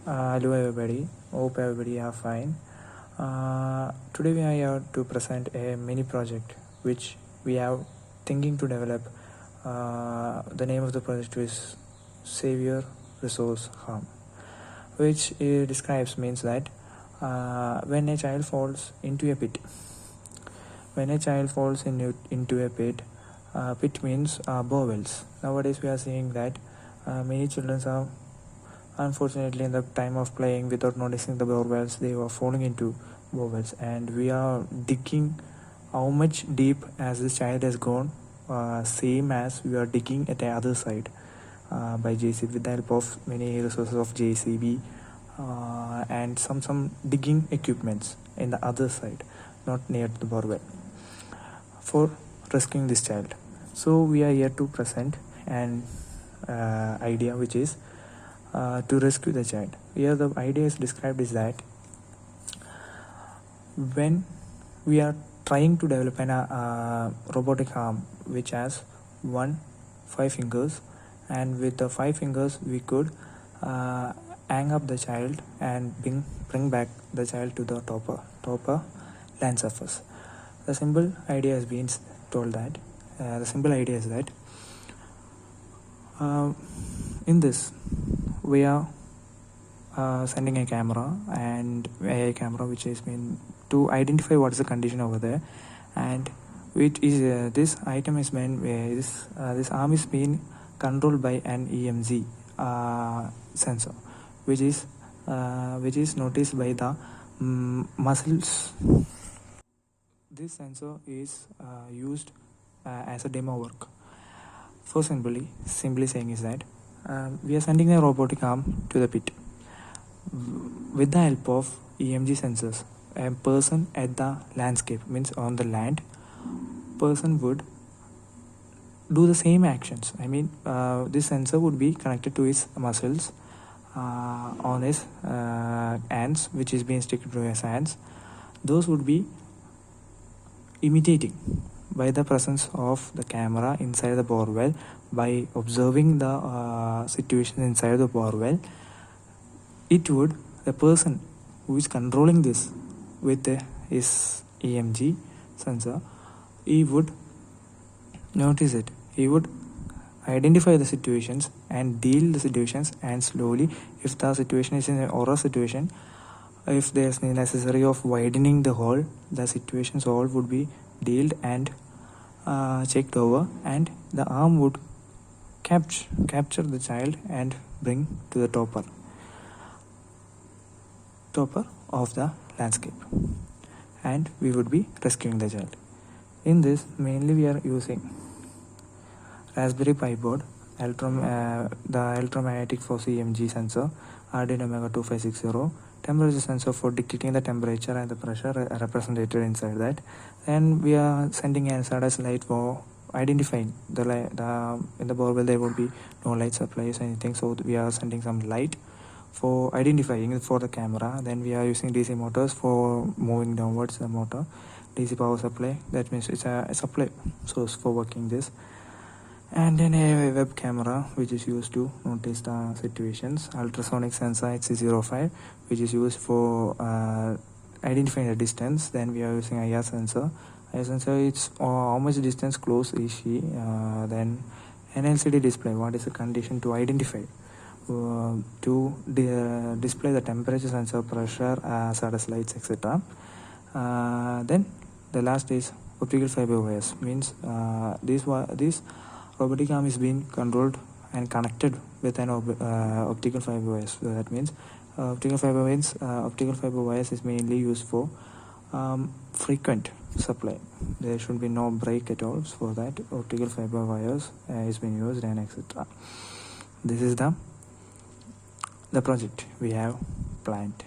Hello everybody, hope everybody are fine. Today we are here to present a mini project which we are thinking to develop. The name of the project is Savior Resource Harm, which describes means that when a child falls into a pit, into a pit means bowels. Nowadays we are seeing that many children are unfortunately in the time of playing without noticing the bowels, they were falling into bowels, and we are digging how much deep as this child has gone, same as we are digging at the other side by JCB with the help of many resources of JCB and some digging equipments in the other side, not near to the borewell, for rescuing this child. So we are here to present an idea which is to rescue the child. Here the idea is described is that when we are trying to develop an robotic arm which has 5 fingers, and with the 5 fingers we could hang up the child and bring back the child to the topper land surface. The simple idea has been told that the simple idea is that in this we are sending a camera which is meant to identify what is the condition over there, and which is this item is meant this arm is being controlled by an EMG sensor which is noticed by the muscles. This sensor is used as a demo work. For simply saying is that we are sending a robotic arm to the pit. With the help of EMG sensors, a person at the landscape, means on the land, person would do the same actions. I mean, this sensor would be connected to his muscles on his hands, which is being stick to his hands. Those would be imitating by the presence of the camera inside the borewell. By observing the situation inside the borewell, the person who is controlling this with his EMG sensor, he would notice it. He would identify the situations and deal the situations, and slowly, if the situation is in an horror situation, if there is necessary of widening the hole, the situations all would be dealt and checked over, and the arm would capture the child and bring to the topper of the landscape, and we would be rescuing the child. In this, mainly we are using Raspberry Pi board, the electromagnetic force EMG sensor, Arduino Mega 2560, temperature sensor for detecting the temperature and the pressure represented inside that. And we are sending an SRS light for identifying the in the borewell there would be no light supplies or anything, so we are sending some light for identifying it for the camera. Then we are using DC motors for moving downwards the motor, DC power supply, that means it's a supply source for working this, and then a web camera which is used to notice the situations, ultrasonic sensor HC05 which is used for identifying the distance. Then we are using IR sensor. It's how much distance close is she. Then an LCD display, what is the condition to identify, to display the temperature sensor, pressure, SRS lights, etc. Then the last is optical fiber wires, means this robotic arm is being controlled and connected with an optical fiber wires. So that means optical fiber wires is mainly used for frequent supply. There should be no break at all. For that, optical fiber wires is being used, and etc. This is the project we have planned.